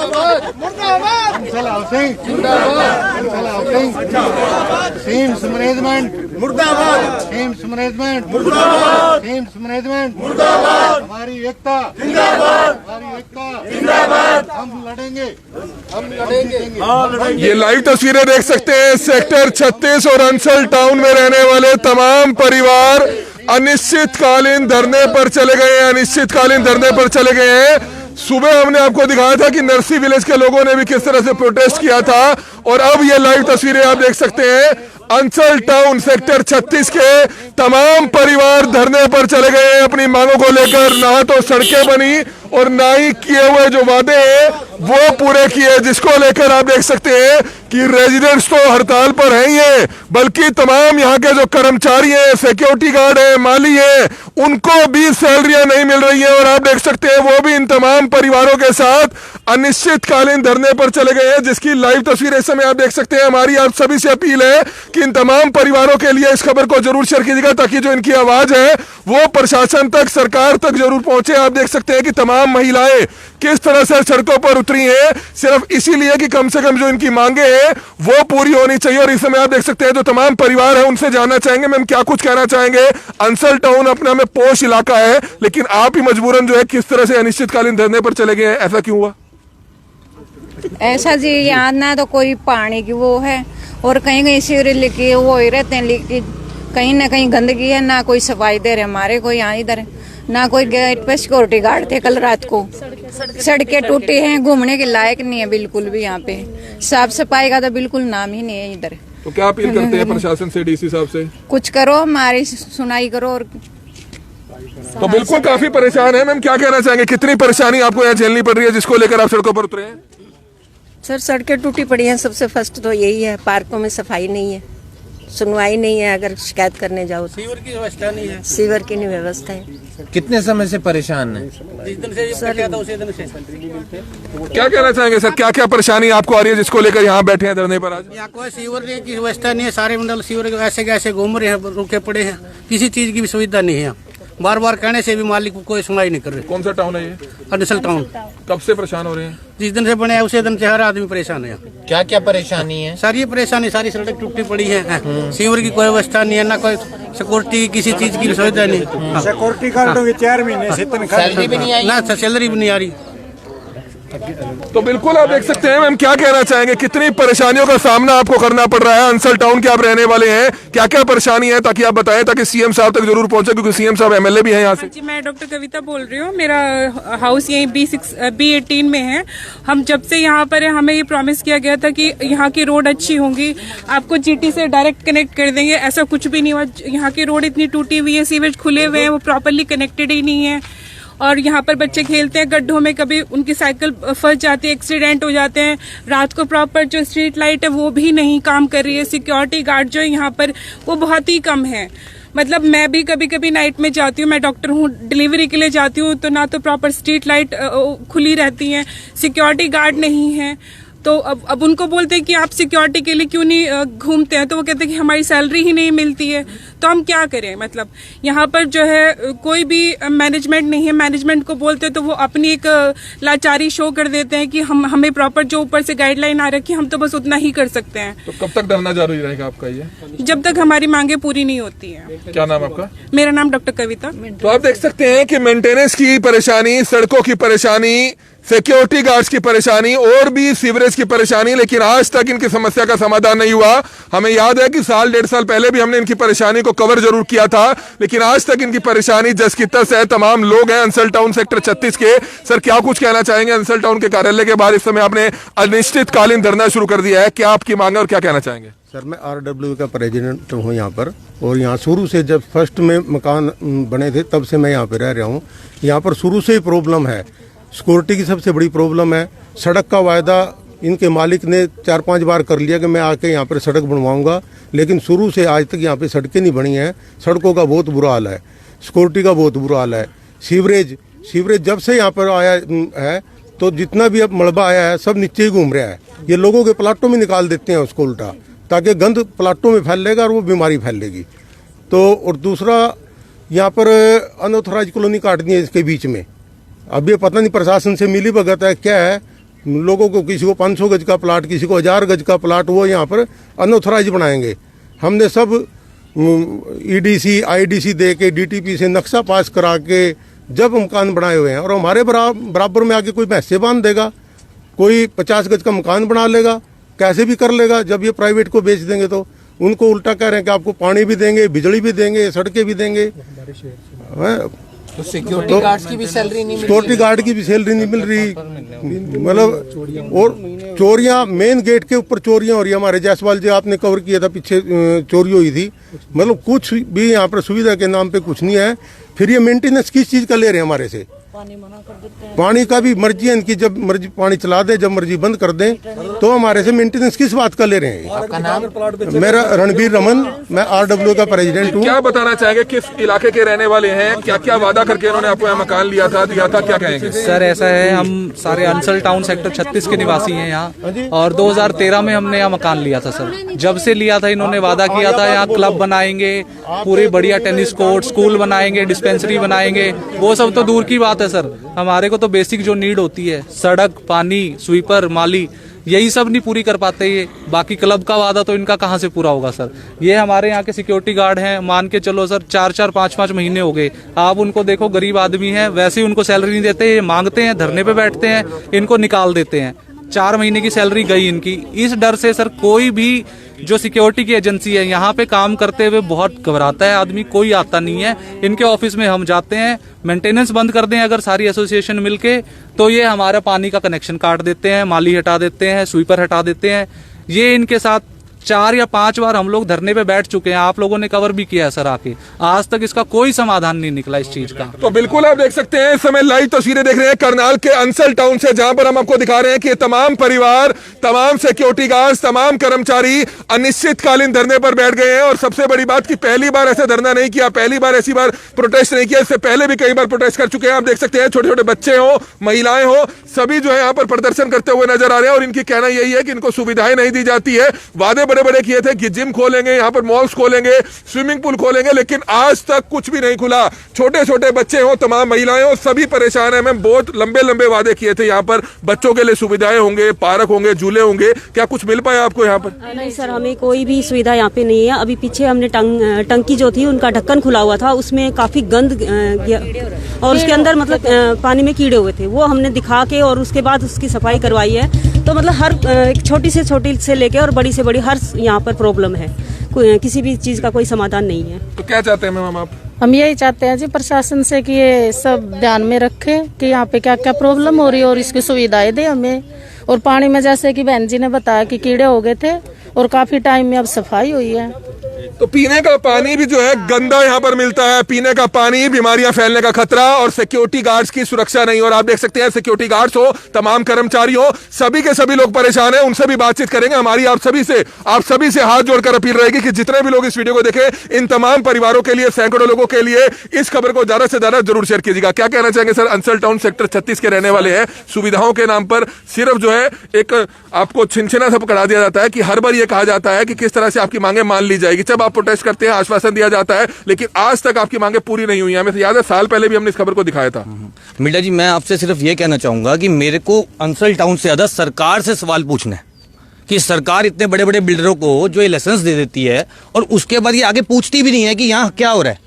Ansal Housing, Ansal Housing, Teams Management, Teams Management, Teams Management, हमारी एकता, हमारी एकता, हम लड़ेंगे, हम लड़ेंगे। ये लाइव तस्वीरें देख सकते हैं। सेक्टर 36 और अंसल टाउन में रहने वाले तमाम परिवार अनिश्चितकालीन धरने पर चले गए हैं, अनिश्चितकालीन धरने पर चले गए हैं। सुबह हमने आपको दिखाया था कि नरसी विलेज के लोगों ने भी किस तरह से प्रोटेस्ट किया था, और अब ये लाइव तस्वीरें आप देख सकते हैं। अंसल टाउन सेक्टर 36 के तमाम परिवार धरने पर चले गए हैं अपनी मांगों को लेकर। ना तो सड़कें बनी और ना ही किए हुए जो वादे हैं वो पूरे किए, जिसको लेकर आप देख सकते हैं कि रेजिडेंट्स तो हड़ताल पर हैं ही हैं, बल्कि तमाम यहाँ के जो कर्मचारी हैं, सिक्योरिटी गार्ड हैं, माली हैं, उनको भी सैलरियां नहीं मिल रही है। और आप देख सकते हैं वो भी इन तमाम परिवारों के साथ अनिश्चितकालीन धरने पर चले गए हैं, जिसकी लाइव तस्वीर इस समय आप देख सकते हैं। हमारी आप सभी से अपील है कि इन तमाम परिवारों के लिए इस खबर को जरूर शेयर कीजिएगा, ताकि जो इनकी आवाज है वो प्रशासन तक, सरकार तक जरूर पहुंचे। आप देख सकते हैं कि तमाम महिलाएं किस तरह से सड़कों पर उतरी हैं, सिर्फ इसीलिए कि कम से कम जो इनकी मांगे हैं वो पूरी होनी चाहिए। और इस समय आप देख सकते हैं जो तमाम परिवार है उनसे जानना चाहेंगे मैम क्या कुछ कहना चाहेंगे। अंसल टाउन अपने में पोश इलाका है, लेकिन आप ही मजबूरन जो है किस तरह से अनिश्चितकालीन धरने पर चले गए हैं, ऐसा क्यों हुआ? ऐसा जी यहाँ ना तो कोई पानी की वो है, और कहीं कहीं सीवरेज लिखी वो ही रहते हैं, लेकिन कहीं ना कहीं गंदगी है, ना कोई सफाई दे रहे हमारे को यहाँ इधर, ना कोई गेट पे सिक्योरिटी गार्ड थे। कल रात को सड़कें टूटी हैं, घूमने के लायक नहीं है बिल्कुल भी। यहाँ पे साफ सफाई का तो बिल्कुल नाम ही नहीं है इधर। तो क्या अपील करते हैं प्रशासन से, डीसी साहब से? कुछ करो, हमारी सुनाई करो। और तो बिल्कुल काफी परेशान है मैम, क्या कहना चाहेंगे, कितनी परेशानी आपको यहाँ झेलनी पड़ रही है जिसको लेकर आप सड़कों पर उतरे हैं? सर सड़कें टूटी पड़ी हैं, सबसे फर्स्ट तो यही है। पार्कों में सफाई नहीं है, सुनवाई नहीं है, अगर शिकायत करने जाओ। सीवर की व्यवस्था नहीं है, सीवर की नहीं व्यवस्था है। कितने समय से परेशान है? जिस दिन से ये क्या था उसी दिन से। क्या कहना चाहेंगे सर, क्या क्या परेशानी आपको आ रही है जिसको लेकर यहाँ बैठे हैं धरने पर आज? यहाँ कोई सीवर की व्यवस्था नहीं है, सारे मंडल सीवर ऐसे कैसे घूम रहे हैं, रुके पड़े हैं, किसी चीज की भी सुविधा नहीं है। बार बार कहने से भी मालिक कोई सुनवाई नहीं कर रहे। कौन सा टाउन है ये? अंसल टाउन। कब से परेशान हो रहे हैं? जिस दिन से बने हैं उसी दिन से हर आदमी परेशान है। क्या क्या परेशानी है? सारी परेशानी, सारी सड़क टूटी पड़ी है, सीवर की कोई व्यवस्था नहीं है, ना कोई सिक्योरिटी किसी चीज की सुविधा नहीं। सिक्योरिटी गार्डों की 4 महीने से सैलरी भी नहीं आई, ना सैलरी भी नहीं आ रही। तो बिल्कुल आप देख सकते हैं मैम, क्या कहना चाहेंगे, कितनी परेशानियों का सामना आपको करना पड़ रहा है? अंसल टाउन के आप रहने वाले हैं, क्या क्या परेशानी है ताकि आप बताएं, ताकि सीएम साहब तक जरूर पहुंचे, क्योंकि सीएम साहब एमएलए भी हैं यहाँ से। जी, मैं डॉक्टर कविता बोल रही हूँ। मेरा हाउस यही B18 में है। हम जब से यहाँ पर है, हमें ये प्रॉमिस किया गया था कि यहाँ की रोड अच्छी होंगी, आपको जीटी से डायरेक्ट कनेक्ट कर देंगे। ऐसा कुछ भी नहीं हुआ। यहाँ की रोड इतनी टूटी हुई है, सीवेज खुले हुए हैं, वो प्रॉपरली कनेक्टेड ही नहीं है। और यहाँ पर बच्चे खेलते हैं गड्ढों में, कभी उनकी साइकिल फंस जाती है, एक्सीडेंट हो जाते हैं। रात को प्रॉपर जो स्ट्रीट लाइट है वो भी नहीं काम कर रही है। सिक्योरिटी गार्ड जो है यहाँ पर वो बहुत ही कम है। मतलब मैं भी कभी कभी नाइट में जाती हूँ, मैं डॉक्टर हूँ, डिलीवरी के लिए जाती हूँ, तो ना तो प्रॉपर स्ट्रीट लाइट खुली रहती है, सिक्योरिटी गार्ड नहीं है। तो अब उनको बोलते हैं कि आप सिक्योरिटी के लिए क्यों नहीं घूमते हैं, तो वो कहते हैं कि हमारी सैलरी ही नहीं मिलती है। तो हम क्या करें? मतलब यहाँ पर जो है कोई भी मैनेजमेंट नहीं है। मैनेजमेंट को बोलते हैं तो वो अपनी एक लाचारी शो कर देते हैं कि हमें प्रॉपर जो ऊपर से गाइडलाइन आ रखी है, हम तो बस उतना ही कर सकते हैं। तो कब तक धरना जारी रहेगा आपका ये? जब तक हमारी मांगे पूरी नहीं होती है। क्या नाम आपका? मेरा नाम डॉक्टर कविता। तो आप देख सकते हैं कि मेंटेनेंस की परेशानी, सड़कों की परेशानी, सिक्योरिटी गार्ड्स की परेशानी और भी सीवरेज की परेशानी, लेकिन आज तक इनकी समस्या का समाधान नहीं हुआ। हमें याद है कि 1.5 साल पहले भी हमने इनकी परेशानी को कवर जरूर किया था, लेकिन आज तक इनकी परेशानी जस की तस है। तमाम लोग हैं अंसल टाउन सेक्टर 36 के। सर क्या कुछ कहना चाहेंगे? अंसल टाउन के कार्यालय के बाहर इस समय आपने अनिश्चितकालीन धरना शुरू कर दिया है, क्या आपकी मांग है और क्या कहना चाहेंगे? सर मैं RW का प्रेसिडेंट हूँ यहाँ पर, और यहाँ शुरू से जब फर्स्ट में मकान बने थे तब से मैं यहाँ पे रह रहा हूँ। यहाँ पर शुरू से ही प्रॉब्लम है, सिक्योरिटी की सबसे बड़ी प्रॉब्लम है। सड़क का वायदा इनके मालिक ने 4-5 बार कर लिया कि मैं आके यहाँ पर सड़क बनवाऊंगा, लेकिन शुरू से आज तक यहाँ पे सड़कें नहीं बनी हैं। सड़कों का बहुत बुरा हाल है, सिक्योरिटी का बहुत बुरा हाल है। सीवरेज जब से यहाँ पर आया है तो जितना भी अब मलबा आया है सब नीचे ही घूम रहा है। ये लोगों के प्लाटों में निकाल देते हैं उसको उल्टा, ताकि गंद प्लाटों में फैलेगा और वो बीमारी फैलेगी। तो और दूसरा यहाँ पर अनऑथराइज कॉलोनी काट दी है इसके बीच में। अब ये पता नहीं प्रशासन से मिली भगत है क्या है, लोगों को, किसी को 500 गज का प्लाट, किसी को 1000 गज का प्लाट, वो यहाँ पर अनऑथराइज बनाएंगे। हमने सब ईडीसी आईडीसी दे के डीटीपी से नक्शा पास करा के जब मकान बनाए हुए हैं, और हमारे बराबर में आके कोई पैसे बांध देगा, कोई 50 गज का मकान बना लेगा, कैसे भी कर लेगा। जब ये प्राइवेट को बेच देंगे तो उनको उल्टा कह रहे हैं कि आपको पानी भी देंगे, बिजली भी देंगे, सड़कें भी देंगे। तो सिक्योरिटी गार्ड्स की भी सैलरी नहीं मिल रही। सिक्योरिटी गार्ड की भी सैलरी नहीं मिल रही, मतलब, और चोरियां, मेन गेट के ऊपर चोरियां हो रही है। हमारे जायसवाल जी आपने कवर किया था, पीछे चोरी हुई थी। मतलब कुछ भी यहाँ पर सुविधा के नाम पे कुछ नहीं है। फिर ये मेंटेनेंस किस चीज का ले रहे हैं हमारे से? पानी का भी मर्जी है इनकी, जब मर्जी पानी चला दे, जब मर्जी बंद कर दें, तो हमारे से मेंटेनेंस किस बात का ले रहे हैं? आपका नाम? मेरा रणबीर रमन, मैं RW का प्रेसिडेंट हूँ। क्या बताना चाहेंगे, किस इलाके के रहने वाले हैं, क्या क्या वादा करके इन्होंने आपको यहाँ मकान दिया था, क्या कहेंगे? सर ऐसा है, हम सारे अंसल टाउन सेक्टर 36 के निवासी हैं यहाँ, और 2013 में हमने यहाँ मकान लिया था सर। जब से लिया था इन्होंने वादा किया था यहाँ क्लब बनाएंगे, पूरी बढ़िया टेनिस कोर्ट, स्कूल बनाएंगे, डिस्पेंसरी बनाएंगे। वो सब तो दूर की बात है सर, हमारे को तो बेसिक जो नीड होती है, सड़क, पानी, स्वीपर, माली, यही सब नहीं पूरी कर पाते ये। बाकी क्लब का वादा तो इनका कहाँ से पूरा होगा सर? ये हमारे यहाँ के सिक्योरिटी गार्ड हैं, मान के चलो सर 4-4, 5-5 महीने हो गए। आप उनको देखो, गरीब आदमी हैं, वैसे ही उनको सैलरी नहीं देते, ये मांगते हैं, धरने पे बैठते हैं, इनको निकाल देते हैं। 4 महीने की सैलरी गई इनकी। इस डर से सर कोई भी जो सिक्योरिटी की एजेंसी है यहाँ पे काम करते हुए बहुत घबराता है आदमी, कोई आता नहीं है। इनके ऑफिस में हम जाते हैं, मेंटेनेंस बंद कर दें अगर सारी एसोसिएशन मिलके, तो ये हमारा पानी का कनेक्शन काट देते हैं, माली हटा देते हैं, स्वीपर हटा देते हैं। ये इनके साथ 4 या 5 बार हम लोग धरने पे बैठ चुके हैं, आप लोगों ने कवर भी किया है सर आके, आज तक इसका कोई समाधान नहीं निकला इस चीज का। तो बिल्कुल आप देख सकते हैं, इस समय लाइव तस्वीरें देख रहे हैं करनाल के अंसल टाउन से, जहां पर हम आपको दिखा रहे हैं कि तमाम परिवार, तमाम सिक्योरिटी गार्ड्स, तमाम कर्मचारी अनिश्चितकालीन धरने पर बैठ गए हैं। और सबसे बड़ी बात कि पहली बार ऐसे धरना नहीं किया, पहली बार ऐसी बार प्रोटेस्ट नहीं किया, इससे पहले भी कई बार प्रोटेस्ट कर चुके हैं। आप देख सकते हैं छोटे छोटे बच्चे हो, महिलाएं हो, सभी जो है यहाँ पर प्रदर्शन करते हुए नजर आ रहे हैं। और इनकी कहना यही है कि इनको सुविधाएं नहीं दी जाती है। वादे बड़े बड़े किए थे कि जिम खोलेंगे, यहाँ पर मॉल्स खोलेंगे, स्विमिंग पूल खोलेंगे, लेकिन आज तक कुछ भी नहीं खुला। छोटे छोटे बच्चे हो, तमाम महिलाएं हो, सभी परेशान है। मैं बहुत लंबे लंबे वादे किए थे, यहाँ पर बच्चों के लिए सुविधाएं होंगे, पार्क होंगे, झूले होंगे, क्या कुछ मिल पाया आपको यहाँ पर? नहीं सर, हमें कोई भी सुविधा यहाँ पे नहीं है। अभी पीछे हमने टंकी जो थी उनका ढक्कन खुला हुआ था, उसमें काफी गंद और उसके अंदर मतलब पानी में कीड़े हुए थे, वो हमने दिखा के और उसके बाद उसकी सफाई करवाई है। तो मतलब हर छोटी से लेके और बड़ी से बड़ी हर यहाँ पर प्रॉब्लम है, किसी भी चीज का कोई समाधान नहीं है। तो क्या चाहते हैं मैम आप? हम यही चाहते हैं जी प्रशासन से कि ये सब ध्यान में रखे कि यहाँ पे क्या क्या प्रॉब्लम हो रही है और इसकी सुविधाएं दे हमें। और पानी में जैसे कि बहन जी ने बताया कि कीड़े हो गए थे और काफी टाइम में अब सफाई हुई है। तो पीने का पानी भी जो है गंदा यहाँ पर मिलता है, पीने का पानी, बीमारियां फैलने का खतरा, और सिक्योरिटी गार्ड्स की सुरक्षा नहीं। और आप देख सकते हैं सिक्योरिटी गार्ड्स हो, तमाम कर्मचारी हो, सभी के सभी लोग परेशान हैं। उनसे भी बातचीत करेंगे। हमारी आप सभी से हाथ जोड़कर अपील रहेगी कि जितने भी लोग इस वीडियो को देखें, इन तमाम परिवारों के लिए, सैकड़ों लोगों के लिए इस खबर को ज्यादा से ज्यादा जरूर शेयर कीजिएगा। क्या कहना चाहेंगे सर? अंसल टाउन सेक्टर 36 के रहने वाले हैं, सुविधाओं के नाम पर सिर्फ जो है एक आपको छिनछिना सा पकड़ा दिया जाता है कि हर बार ये कहा जाता है कि किस तरह से आपकी मांगे मान ली जाएगी। जब आप प्रोटेस्ट करते हैं आश्वासन दिया जाता है, लेकिन आज तक आपकी मांगे पूरी नहीं हुई है। हमें याद है साल पहले भी हमने इस खबर को दिखाया था। मीडिया जी, मैं आपसे सिर्फ ये कहना चाहूंगा कि मेरे को अंसल टाउन से ज्यादा सरकार से सवाल पूछना है कि सरकार इतने बड़े बड़े बिल्डरों को जो ये लाइसेंस दे देती है और उसके बाद ये आगे पूछती भी नहीं है कि यहाँ क्या हो रहा है।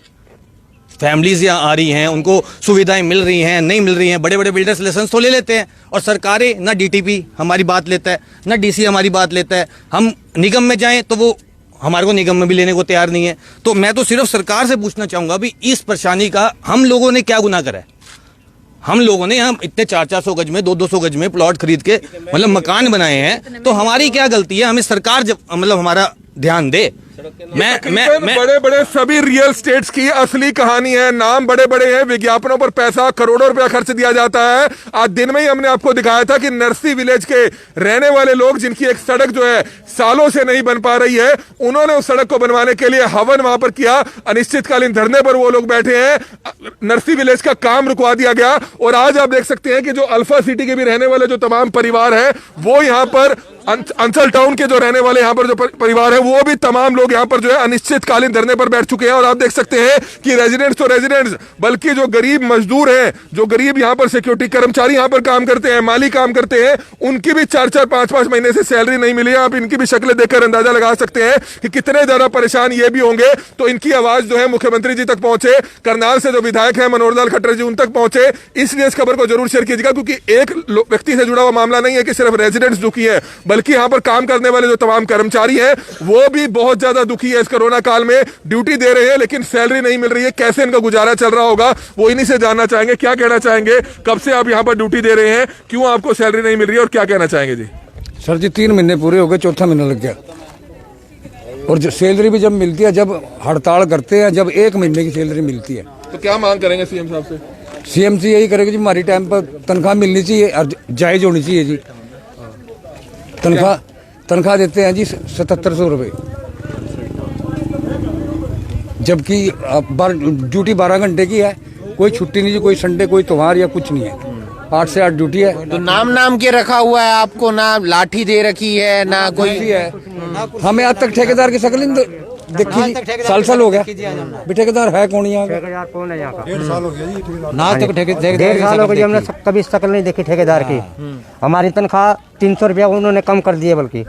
फैमिलीज यहाँ आ रही हैं, उनको सुविधाएं मिल रही हैं, नहीं मिल रही हैं। बड़े बड़े बिल्डर्स लाइसेंस तो ले लेते हैं और सरकारें, ना डीटीपी हमारी बात लेता है, ना डीसी हमारी बात लेता है। हम निगम में जाएं तो वो हमारे को निगम में भी लेने को तैयार नहीं है। तो मैं तो सिर्फ सरकार से पूछना चाहूंगा भी इस परेशानी का हम लोगों ने क्या गुनाह करा है? हम लोगों ने यहाँ इतने 400 गज में, 200 गज में प्लॉट खरीद के मतलब मकान बनाए हैं, तो हमारी क्या गलती है? हमें सरकार जब मतलब हमारा ध्यान दे। मैं बड़े बड़े सभी रियल स्टेट्स की असली कहानी है। नाम बड़े बड़े हैं, विज्ञापनों पर पैसा, करोड़ों रुपया खर्च दिया जाता है। आज दिन में ही हमने आपको दिखाया था कि नरसी विलेज के रहने वाले लोग, जिनकी एक सड़क जो है सालों से नहीं बन पा रही है, उन्होंने उस सड़क को बनवाने के लिए हवन वहां पर किया। अनिश्चितकालीन धरने पर वो लोग बैठे हैं। नरसी विलेज का काम रुकवा दिया गया। और आज आप देख सकते हैं कि जो अल्फा सिटी के भी रहने वाले जो तमाम परिवार हैं, वो यहां पर अंसल टाउन के जो रहने वाले यहां पर जो परिवार है, वो भी तमाम लोग यहां पर जो है अनिश्चितकालीन धरने पर बैठ चुके हैं। और आप देख सकते हैं कि रेजिडेंट्स तो रेजिडेंट्स, बल्कि जो गरीब मजदूर हैं, जो गरीब यहां पर सिक्योरिटी कर्मचारी यहां पर काम करते हैं, माली काम करते हैं, उनकी भी 4-4, 5-5 महीने से सैलरी नहीं मिली है। आप इनकी भी शक्लें देखकर अंदाजा लगा सकते हैं कि कितने ज्यादा परेशान ये भी होंगे। तो इनकी आवाज जो है मुख्यमंत्री जी तक पहुंचे, करनाल से जो विधायक है मनोहर लाल खट्टर जी, उन तक पहुंचे। इसलिए इस खबर को जरूर शेयर कीजिएगा, क्योंकि एक व्यक्ति से जुड़ा हुआ मामला नहीं है कि सिर्फ रेजिडेंट्स दुखी है, बल्कि यहां पर काम करने वाले जो तमाम कर्मचारी हैं, वो भी बहुत ज्यादा दुखी है। इस कोरोना काल में ड्यूटी दे रहे हैं लेकिन सैलरी नहीं मिल रही है। कैसे इनका गुजारा चल रहा होगा, वो इन्हीं से जानना चाहेंगे। क्या कहना चाहेंगे, कब से आप यहां पर ड्यूटी दे रहे हैं, क्यों आपको सैलरी नहीं मिल रही है, और क्या कहना चाहेंगे जी? सर जी 3 महीने पूरे हो गए, चौथा महीना लग गया। और जो सैलरी भी जब मिलती है, जब हड़ताल करते हैं, जब 1 महीने की सैलरी मिलती है। तो क्या मांग करेंगे सीएम साहब से? सीएम से यही करेगी जी, हमारी टाइम पर तनख्वाह मिलनी चाहिए और जायज होनी चाहिए जी। तनख्वाह देते हैं जी 7700 रुपये, जबकि ड्यूटी 12 घंटे की है, कोई छुट्टी नहीं जी, कोई संडे, कोई त्योहार या कुछ नहीं है। 8 से 8 ड्यूटी है। तो नाम के रखा हुआ है आपको, ना लाठी दे रखी है, ना कोई है। हमें आज तक ठेकेदार की शक्ल नहीं देखी, साल हो गया। ठेकेदार है कौन यहाँ? ठेकेदार कौन है यहाँ का? 1.5 साल हो गया जी। 1.5 साल हो गया, हमने कभी शक्ल नहीं देखी ठेकेदार की। हमारी तनख्वाह 300 रुपया उन्होंने कम कर दिए, बल्कि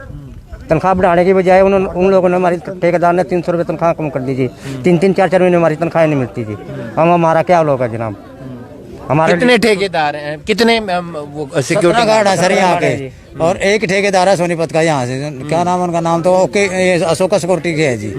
तनख्वाह बढ़ाने की बजाय उन लोगों ने, हमारी ठेकेदार ने 300 रुपये तनख्वाह कम कर दी जी। 3-3, 4-4 महीने हमारी तनख्वाह नहीं मिलती जी। हमारा क्या लोग है जनाब? हमारे कितने ठेकेदार हैं, कितने सिक्योरिटी गार्ड है सर यहाँ के, और एक ठेकेदार है सोनीपत का, यहाँ से क्या नाम उनका, नाम तो ओके अशोका सिक्योरिटी के है जी,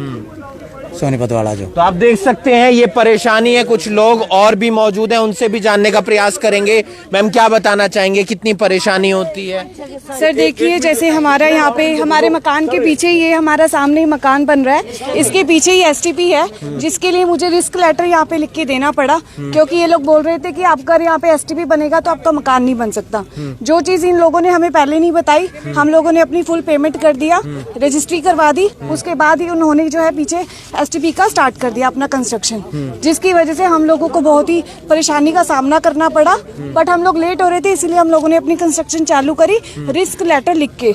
सोनीपत वाला जो। तो आप देख सकते हैं ये परेशानी है। कुछ लोग और भी मौजूद हैं, उनसे भी जानने का प्रयास करेंगे। मैम क्या बताना चाहेंगे, कितनी परेशानी होती है? सर देखिए, जैसे हमारा यहाँ पे हमारे मकान के पीछे ही, ये हमारा सामने ही मकान बन रहा है, इसके पीछे ही एसटीपी है, जिसके लिए मुझे रिस्क लेटर यहाँ पे लिख के देना पड़ा, क्योंकि ये लोग बोल रहे थे कि आपका यहाँ पे एसटीपी बनेगा तो आपका मकान नहीं बन सकता। जो चीज इन लोगों ने हमें पहले नहीं बताई, हम लोगों ने अपनी फुल पेमेंट कर दिया, रजिस्ट्री करवा दी, उसके बाद ही उन्होंने जो है पीछे एसटीपी का स्टार्ट कर दिया अपना कंस्ट्रक्शन, जिसकी वजह से हम लोगों को बहुत ही परेशानी का सामना करना पड़ा। बट हम लोग लेट हो रहे थे, इसलिए हम लोगों ने अपनी कंस्ट्रक्शन चालू करी, रिस्क लेटर लिख के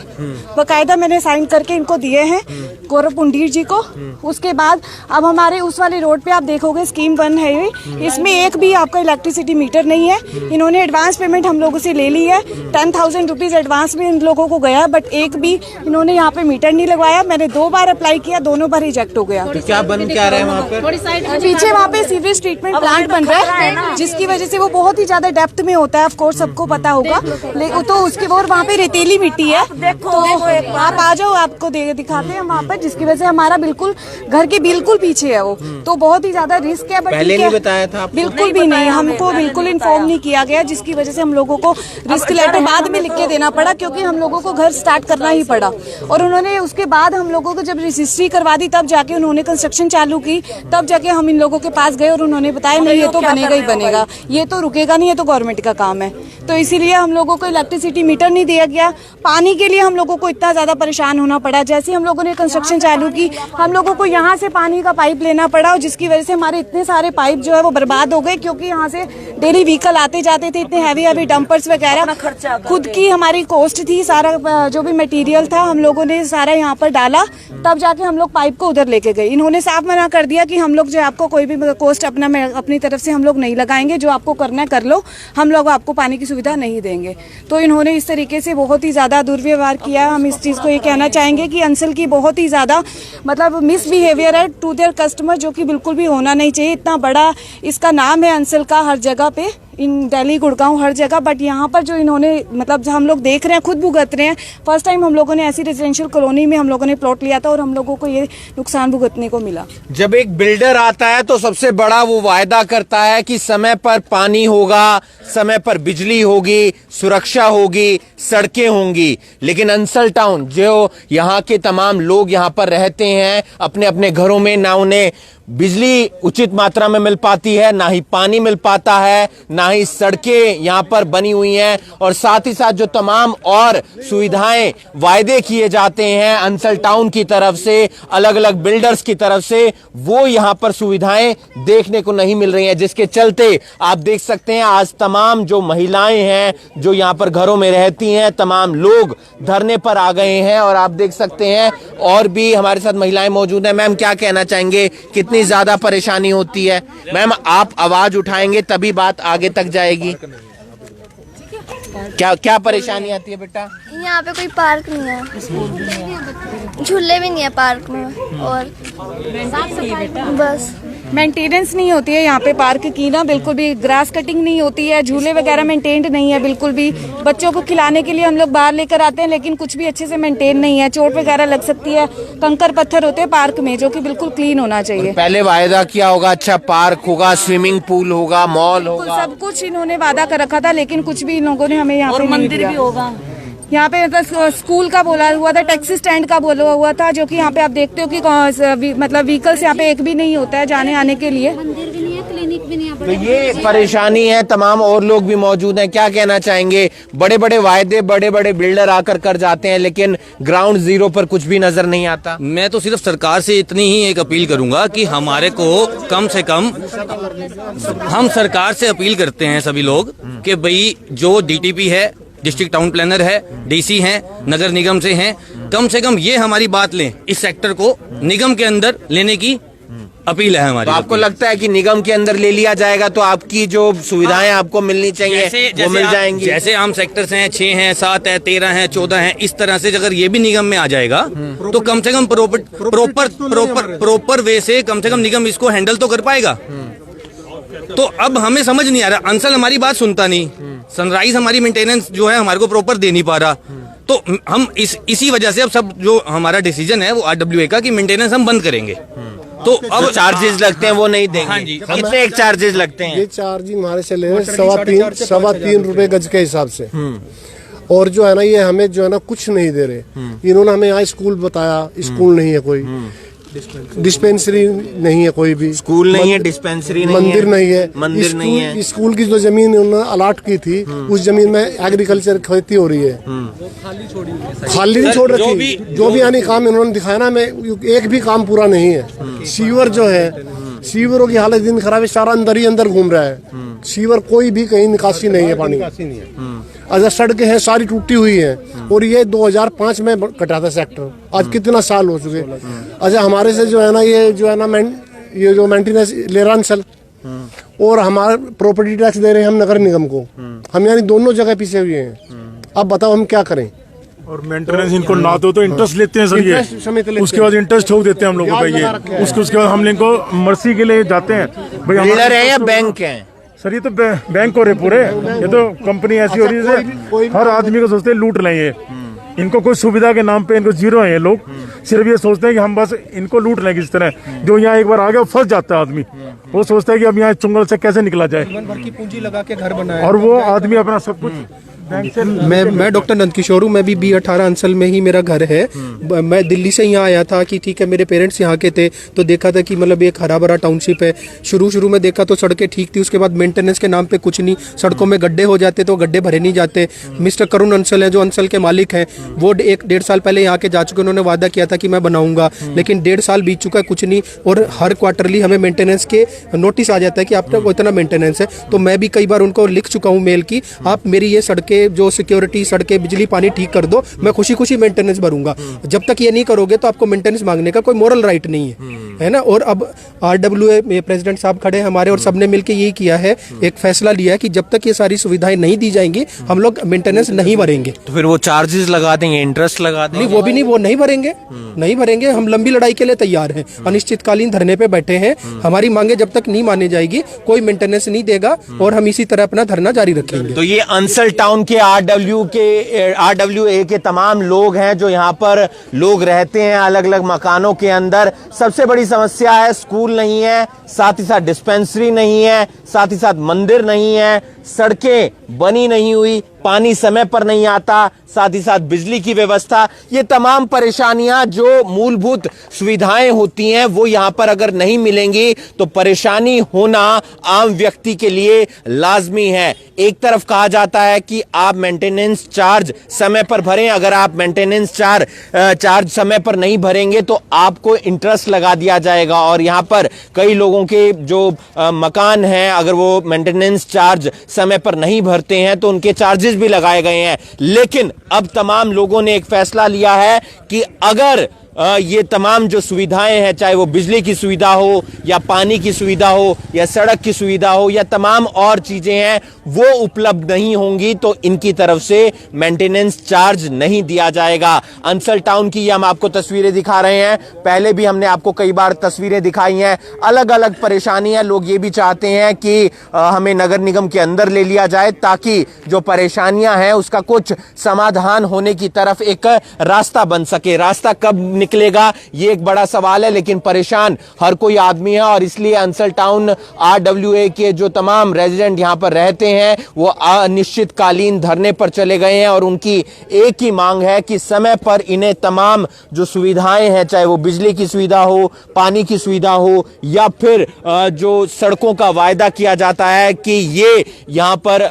बकायदा मैंने साइन करके इनको दिए हैं, गौरव पुंडीर जी को। उसके बाद अब हमारे उस वाले रोड पे आप देखोगे स्कीम 1 है ये, इसमें एक भी आपका इलेक्ट्रिसिटी मीटर नहीं है। इन्होंने एडवांस पेमेंट हम लोगों से ले ली है, 10,000 रुपीज एडवांस में इन लोगों को गया, बट एक भी इन्होंने यहाँ पे मीटर नहीं लगवाया। मैंने 2 बार अप्लाई किया, दोनों बार रिजेक्ट हो गया। तो क्या बन क्या रहा है वहाँ पर? पीछे वहाँ पे सीवरेज ट्रीटमेंट प्लांट बन रहा है, जिसकी वजह से वो बहुत ही ज्यादा डेप्थ में होता है, ऑफ कोर्स सबको पता होगा। तो उसके और वहाँ पे रेतीली मिट्टी है, तो आप आ जाओ, आपको दिखाते हैं वहाँ पर, जिसकी वजह से हमारा बिल्कुल घर के बिल्कुल पीछे है वो, तो बहुत ही ज्यादा रिस्क है। बट पहले नहीं बताया था आपको? बिल्कुल भी नहीं, हमको बिल्कुल इन्फॉर्म नहीं किया गया, जिसकी वजह से हम लोगों को रिस्क लेटर बाद में लिख के देना पड़ा, क्योंकि हम लोगों को घर स्टार्ट करना ही पड़ा। और उन्होंने उसके बाद हम लोगों को जब रजिस्ट्री करवा दी, तब जाके उन्होंने कंस्ट्रक्शन चालू की, तब जाके हम इन लोगों के पास गए और उन्होंने बताया नहीं ये तो बनेगा ही बनेगा, ये तो रुकेगा नहीं, ये तो गवर्नमेंट का काम है। तो इसीलिए हम लोगों को इलेक्ट्रिसिटी मीटर नहीं दिया गया। पानी के लिए हम लोगों को इतना ज्यादा परेशान होना पड़ा। जैसे हम लोगों ने कंस्ट्रक्शन चालू की, हम लोगों को यहाँ से पानी का पाइप लेना पड़ा, और जिसकी वजह से हमारे इतने सारे पाइप जो है वो बर्बाद हो गए, क्योंकि यहाँ से डेली व्हीकल आते जाते थे, इतने हैवी डंपर्स वगैरह, खुद की हमारी कॉस्ट थी, सारा जो भी मटेरियल था हम लोगों ने सारा यहाँ पर डाला, तब जाके हम लोग पाइप को उधर लेके गए। इन्होंने साफ मना कर दिया कि हम लोग जो आपको कोई भी कॉस्ट अपनी तरफ से हम लोग नहीं लगाएंगे, जो आपको करना है कर लो, हम लोग आपको पानी की सुविधा नहीं देंगे। तो इन्होंने इस तरीके से बहुत ही ज्यादा दुर्व्यवहार किया। हम इस चीज को ये कहना चाहेंगे कि अंसल की बहुत ही ज्यादा मतलब मिसबिहेवियर है टू देयर कस्टमर, जो कि बिल्कुल भी होना नहीं चाहिए। इतना बड़ा इसका नाम है अंसल का हर जगह पे, इन दिल्ली, गुड़गांव, हर जगह, बट यहाँ पर जो इन्होंने मतलब हम लोग देख रहे हैं, खुद भुगत रहे हैं। फर्स्ट टाइम हम लोगों ने ऐसी रेजिडेंशियल कॉलोनी में हम लोगों ने प्लॉट लिया था और हम लोगों को ये नुकसान भुगतने को मिला। जब एक बिल्डर आता है तो सबसे बड़ा वो वायदा करता है कि समय पर पानी होगा, समय पर बिजली होगी, सुरक्षा होगी, सड़कें होंगी, लेकिन अंसल टाउन जो यहाँ के तमाम लोग यहाँ पर रहते हैं अपने अपने घरों में, ना उन्हें बिजली उचित मात्रा में मिल पाती है, ना ही पानी मिल पाता है, ना ही सड़कें यहां पर बनी हुई हैं, और साथ ही साथ जो तमाम और सुविधाएं वायदे किए जाते हैं अंसल टाउन की तरफ से, अलग अलग बिल्डर्स की तरफ से, वो यहां पर सुविधाएं देखने को नहीं मिल रही हैं, जिसके चलते आप देख सकते हैं आज तमाम जो महिलाएं हैं जो यहां पर घरों में रहती हैं, तमाम लोग धरने पर आ गए हैं। और आप देख सकते हैं और भी हमारे साथ महिलाएं मौजूद हैं। मैम, क्या कहना चाहेंगे, कितनी ज्यादा परेशानी होती है? मैम, आप आवाज उठाएंगे तभी बात आगे तक जाएगी। क्या क्या परेशानी आती है बेटा? यहाँ पे कोई पार्क नहीं है, झूले भी नहीं है पार्क में, और बस मेंटेनेंस नहीं होती है यहाँ पे पार्क की ना, बिल्कुल भी ग्रास कटिंग नहीं होती है, झूले वगैरह मेंटेन्ड नहीं है बिल्कुल भी। बच्चों को खिलाने के लिए हम लोग बाहर लेकर आते हैं, लेकिन कुछ भी अच्छे से मेंटेन नहीं है, चोट वगैरह लग सकती है, कंकर पत्थर होते हैं पार्क में, जो कि बिल्कुल क्लीन होना चाहिए। पहले वायदा किया होगा अच्छा पार्क होगा, स्विमिंग पूल होगा, मॉल होगा, सब कुछ इन्होंने वादा कर रखा था, लेकिन कुछ भी इन लोगों ने हमें यहाँ पे मंदिर भी होगा यहाँ पे, मतलब स्कूल का बोला हुआ था, टैक्सी स्टैंड का बोला हुआ था, जो कि यहाँ पे आप देखते हो कि मतलब व्हीकल्स यहाँ पे एक भी नहीं होता है जाने आने के लिए, मंदिर भी नहीं है, क्लिनिक भी नहीं है। तो ये परेशानी है। तमाम और लोग भी मौजूद हैं, क्या कहना चाहेंगे? बड़े बड़े वायदे बड़े बड़े बिल्डर आकर कर जाते हैं, लेकिन ग्राउंड जीरो पर कुछ भी नजर नहीं आता। मैं तो सिर्फ सरकार से इतनी ही एक अपील करूंगा कि हमारे को कम से कम, हम सरकार से अपील करते हैं सभी लोग कि भाई जो डीटीपी है, डिस्ट्रिक्ट टाउन प्लानर है, डीसी हैं, नगर निगम से हैं, कम से कम ये हमारी बात लें, इस सेक्टर को निगम के अंदर लेने की अपील है हमारी। तो आपको लगता है कि निगम के अंदर ले लिया जाएगा तो आपकी जो सुविधाएं आपको मिलनी चाहिए वो मिल जाएंगी? जैसे आम सेक्टर्स हैं, 6 हैं, 7 हैं, 13 हैं, 14 हैं, इस तरह से अगर ये भी निगम में आ जाएगा तो कम से कम प्रॉपर वे से कम निगम इसको हैंडल तो कर पाएगा। तो अब हमें समझ नहीं आ रहा, अंसल हमारी बात सुनता नहीं, सनराइज हमारी मेंटेनेंस जो है हमारे को प्रॉपर दे नहीं पा रहा, तो हम इसी वजह से अब सब जो हमारा डिसीजन है वो RWA का कि मेंटेनेंस हम बंद करेंगे। तो अब चार्जेस लगते हैं वो नहीं देंगे। हाँ जी, कितने एक चार्जेस लगते हैं? ये चार्ज हमारे चले हैं 3.25 रुपए गज के हिसाब से, और जो है ना ये हमें जो है ना कुछ नहीं दे रहे। इन्होंने हमें यहाँ स्कूल बताया, स्कूल नहीं है कोई, डिस्पेंसरी नहीं है कोई भी, स्कूल नहीं है, डिस्पेंसरी नहीं है, मंदिर नहीं है। स्कूल की जो जमीन उन्होंने अलाट की थी उस जमीन में एग्रीकल्चर खेती हो रही है, खाली नहीं छोड़ रखी। जो भी यानी काम इन्होंने दिखाया ना, मैं एक भी काम पूरा नहीं है। सीवर जो है, सीवरों की हालत दिन खराब है, सारा अंदर ही अंदर घूम रहा है सीवर, कोई भी कहीं निकासी नहीं है पानी। अच्छा, सड़कें हैं सारी टूटी हुई हैं, और ये 2005 में कटा था सेक्टर, आज कितना साल हो चुके। अच्छा, हमारे से जो है ना ये जो है ना ये जो मेंटेनेंस ले रहा अंचल, और हमारा प्रॉपर्टी टैक्स दे रहे हैं हम नगर निगम को, हम यानी दोनों जगह पीछे हुए हैं। अब बताओ हम क्या करें? और मेंटेनेंस इनको ना दो तो इंटरेस्ट लेते हैं सर, ये उसके बाद इंटरेस्ट ठोक देते हैं हम लोगों का ये, उसके बाद हम इनको मर्सी के लिए जाते हैं। भाई हमारे है या बैंक है सर? ये तो बैंक हो रहे पूरे, ये तो कंपनी ऐसी हो रही है, हर आदमी को सोचते हैं लूट लेंगे। इनको कोई सुविधा के नाम पे इनको जीरो है ये लोग, सिर्फ ये सोचते हैं कि हम बस इनको लूट लेंगे। इस तरह जो यहाँ एक बार आ गया फंस जाता है आदमी, वो सोचता है कि अब यहाँ चुंगल से कैसे निकला जाए, भर की पूंजी लगा के घर बनाया, और वो आदमी अपना सब कुछ। मैं डॉक्टर नंदकिशोर हूँ, मैं भी B18 अंचल में ही मेरा घर है। मैं दिल्ली से यहाँ आया था कि ठीक है, मेरे पेरेंट्स यहाँ के थे, तो देखा था कि मतलब एक हरा भरा टाउनशिप है। शुरू में देखा तो सड़कें ठीक थी, उसके बाद मेंटेनेंस के नाम पे कुछ नहीं, सड़कों में गड्ढे हो जाते तो गड्ढे भरे नहीं जाते। मिस्टर करुण अंसल है जो अंचल के मालिक हैं, वो 1-1.5 साल पहले यहाँ के जा चुके, उन्होंने वादा किया था कि मैं बनाऊंगा, लेकिन 1.5 साल बीत चुका है, कुछ नहीं। और हर क्वार्टरली हमें मेंटेनेंस के नोटिस आ जाता है कि आपका इतना मेंटेनेंस है। तो मैं भी कई बार उनको लिख चुका हूँ मेल की, आप मेरी ये सड़कें जो सिक्योरिटी, सड़कें, बिजली, पानी ठीक कर दो, मैं खुशी मेंटेनेंस भरूंगा। जब तक ये नहीं करोगे तो आपको मेंटेनेंस मांगने का कोई मोरल राइट नहीं है ना। और अब RWA प्रेसिडेंट साहब खड़े हैं हमारे, और सबने मिलकर यही किया है, एक फैसला लिया है कि जब तक ये सारी सुविधाएं नहीं दी जाएंगी हम लोग मेंटेनेंस नहीं भरेंगे। तो फिर वो चार्जेस लगा देंगे, इंटरेस्ट लगा देंगे? नहीं, वो भी नहीं, वो नहीं भरेंगे। हम लंबी लड़ाई के लिए तैयार हैं, अनिश्चितकालीन धरने पे बैठे हैं। हमारी मांगे जब तक नहीं मानी जाएगी कोई मेंटेनेंस नहीं देगा, और हम इसी तरह अपना धरना जारी रखेंगे। तो ये अंसल टाउन के RWA के तमाम लोग हैं जो यहाँ पर लोग रहते हैं अलग अलग मकानों के अंदर। सबसे बड़ी समस्या है स्कूल नहीं है, साथ ही साथ डिस्पेंसरी नहीं है, साथ ही साथ मंदिर नहीं है, सड़कें बनी नहीं हुई, पानी समय पर नहीं आता, साथ ही साथ बिजली की व्यवस्था, ये तमाम परेशानियां जो मूलभूत सुविधाएं होती हैं वो यहां पर अगर नहीं मिलेंगी तो परेशानी होना आम व्यक्ति के लिए लाजमी है। एक तरफ कहा जाता है कि आप मेंटेनेंस चार्ज समय पर भरें, अगर आप मेंटेनेंस चार्ज समय पर नहीं भरेंगे तो आपको इंटरेस्ट लगा दिया जाएगा, और यहां पर कई लोगों के जो मकान हैं अगर वो मेंटेनेंस चार्ज समय पर नहीं भरते हैं तो उनके चार्जेस भी लगाए गए हैं। लेकिन अब तमाम लोगों ने एक फैसला लिया है कि अगर ये तमाम जो सुविधाएं हैं, चाहे वो बिजली की सुविधा हो या पानी की सुविधा हो या सड़क की सुविधा हो या तमाम और चीजें हैं, वो उपलब्ध नहीं होंगी तो इनकी तरफ से मेंटेनेंस चार्ज नहीं दिया जाएगा। अंसल टाउन की ये हम आपको तस्वीरें दिखा रहे हैं, पहले भी हमने आपको कई बार तस्वीरें दिखाई हैं। अलग अलग परेशानियां, लोग ये भी चाहते हैं कि हमें नगर निगम के अंदर ले लिया जाए ताकि जो परेशानियां हैं उसका कुछ समाधान होने की तरफ एक रास्ता बन सके। रास्ता कब निकलेगा ये एक बड़ा सवाल है, लेकिन परेशान हर कोई आदमी है और इसलिए अंसल टाउन RWA के जो तमाम रेजिडेंट यहां पर रहते हैं वो अनिश्चितकालीन धरने पर चले गए हैं और उनकी एक ही मांग है कि समय पर इन्हें तमाम जो सुविधाएं हैं, चाहे वो बिजली की सुविधा हो, पानी की सुविधा हो या फिर जो सड़कों का वायदा किया जाता है कि ये यहां पर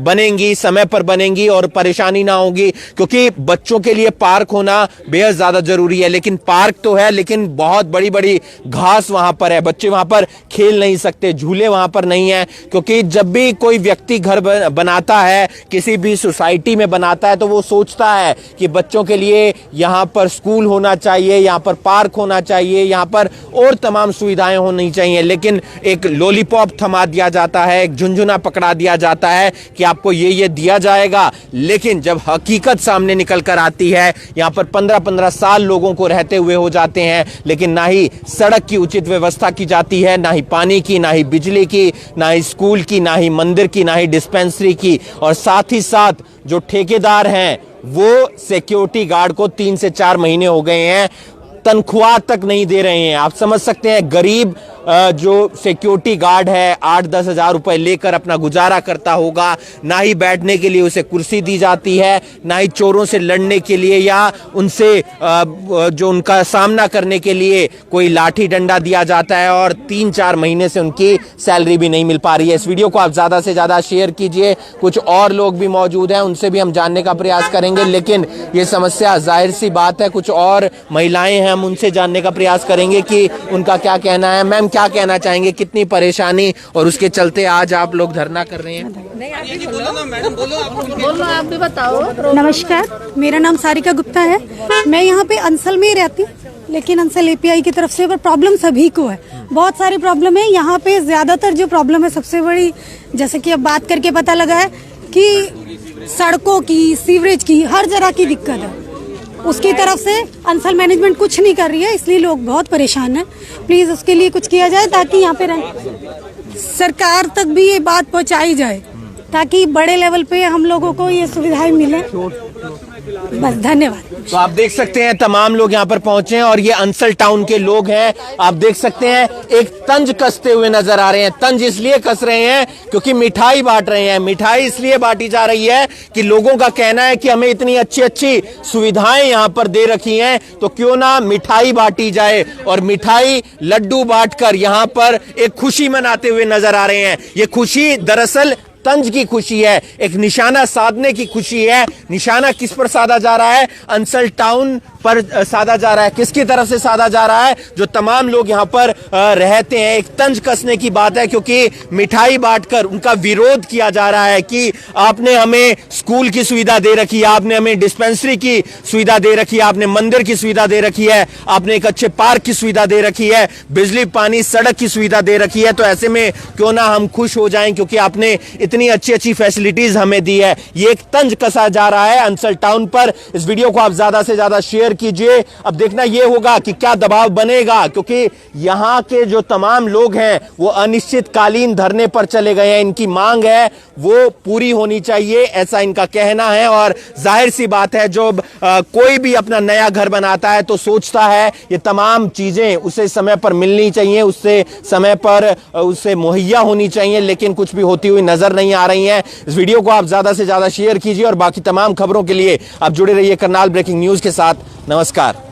बनेंगी, समय पर बनेंगी और परेशानी ना होगी, क्योंकि बच्चों के लिए पार्क होना बेहद ज्यादा जरूरी है। लेकिन पार्क तो है लेकिन बहुत बड़ी बड़ी घास वहां पर है, बच्चे वहां पर खेल नहीं सकते, झूले वहां पर नहीं है, क्योंकि जब भी कोई व्यक्ति घर बनाता है, किसी भी सोसाइटी में बनाता है तो वो सोचता है कि बच्चों के लिए यहां पर स्कूल होना चाहिए, यहां पर पार्क होना चाहिए, यहां पर और तमाम सुविधाएं होनी चाहिए। लेकिन एक लॉलीपॉप थमा दिया जाता है, एक झुनझुना पकड़ा दिया जाता है कि आपको ये दिया जाएगा, लेकिन जब हकीकत सामने निकल कर आती है, यहां पर 15-15 साल लोगों को रहते हुए हो जाते हैं, लेकिन ना ही सड़क की उचित व्यवस्था की जाती है, ना ही पानी की, ना ही बिजली की, ना ही स्कूल की, ना ही मंदिर की, ना ही डिस्पेंसरी की, और साथ ही साथ जो ठेकेदार हैं वो सिक्योरिटी गार्ड को 3 से 4 महीने हो गए हैं तनख्वाह तक नहीं दे रहे हैं। आप समझ सकते हैं गरीब जो सिक्योरिटी गार्ड है 8-10 हजार रुपए लेकर अपना गुजारा करता होगा, ना ही बैठने के लिए उसे कुर्सी दी जाती है, ना ही चोरों से लड़ने के लिए या उनसे जो उनका सामना करने के लिए कोई लाठी डंडा दिया जाता है, और 3-4 महीने से उनकी सैलरी भी नहीं मिल पा रही है। इस वीडियो को आप ज्यादा से ज्यादा शेयर कीजिए, कुछ और लोग भी मौजूद हैं उनसे भी हम जानने का प्रयास करेंगे, लेकिन ये समस्या जाहिर सी बात है, कुछ और महिलाएं हैं हम उनसे जानने का प्रयास करेंगे कि उनका क्या कहना है। मैम, क्या कहना चाहेंगे, कितनी परेशानी और उसके चलते आज आप लोग धरना कर रहे हैं? बोलो, आप भी बताओ। नमस्कार, मेरा नाम सारिका गुप्ता है, मैं यहाँ पे अंसल में ही रहती हूँ, लेकिन अंसल API की तरफ से प्रॉब्लम सभी को है, बहुत सारी प्रॉब्लम है यहाँ पे। ज्यादातर जो प्रॉब्लम है सबसे बड़ी, जैसे कि अब बात करके पता लगा है कि सड़कों की, सीवरेज की, हर जगह की दिक्कत है, उसकी तरफ से अंसल मैनेजमेंट कुछ नहीं कर रही है, इसलिए लोग बहुत परेशान हैं। प्लीज उसके लिए कुछ किया जाए ताकि यहाँ पे सरकार तक भी ये बात पहुँचाई जाए ताकि बड़े लेवल पे हम लोगों को ये सुविधाएं मिले। बस, धन्यवाद। तो आप देख सकते हैं तमाम लोग यहाँ पर पहुंचे हैं और ये अंसल टाउन के लोग हैं। आप देख सकते हैं एक तंज कसते हुए नजर आ रहे हैं। तंज इसलिए कस रहे हैं क्योंकि मिठाई बांट रहे हैं। मिठाई इसलिए बांटी जा रही है कि लोगों का कहना है कि हमें इतनी अच्छी अच्छी सुविधाएं यहाँ पर दे रखी हैं तो क्यों ना मिठाई बांटी जाए, और मिठाई लड्डू बांटकर यहाँ पर एक खुशी मनाते हुए नजर आ रहे हैं। ये खुशी दरअसल तंज की खुशी है, एक निशाना साधने की खुशी है। निशाना किस पर साधा जा रहा है? अंसल टाउन पर साधा जा रहा है। किसकी तरफ से साधा जा रहा है? जो तमाम लोग यहाँ पर रहते हैं। एक तंज कसने की बात है क्योंकि मिठाई बांटकर उनका विरोध किया जा रहा है कि आपने हमें स्कूल की सुविधा दे रखी है, आपने हमें डिस्पेंसरी की सुविधा दे रखी है, आपने मंदिर की सुविधा दे रखी है, आपने एक अच्छे पार्क की सुविधा दे रखी है, बिजली पानी सड़क की सुविधा दे रखी है, तो ऐसे में क्यों ना हम खुश हो जाएं क्योंकि आपने इतनी अच्छी अच्छी फैसिलिटीज हमें दी है। ये एक तंज कसा जा रहा है अंसल टाउन पर। इस वीडियो को आप ज्यादा से ज्यादा शेयर कीजिए। अब देखना यह होगा कि क्या दबाव बनेगा, क्योंकि यहां के जो तमाम लोग हैं वो अनिश्चितकालीन धरने पर चले गए हैं। इनकी मांग है वो पूरी होनी चाहिए, ऐसा इनका कहना है। और जाहिर सी बात है जो कोई भी अपना नया घर बनाता है तो सोचता है ये तमाम चीजें उसे समय पर मिलनी चाहिए, उससे समय पर उसे मुहैया होनी चाहिए, लेकिन कुछ भी होती हुई नजर नहीं आ रही है। इस वीडियो को आप ज्यादा से ज्यादा शेयर कीजिए और बाकी तमाम खबरों के लिए आप जुड़े रहिए करनाल ब्रेकिंग न्यूज के साथ। नमस्कार।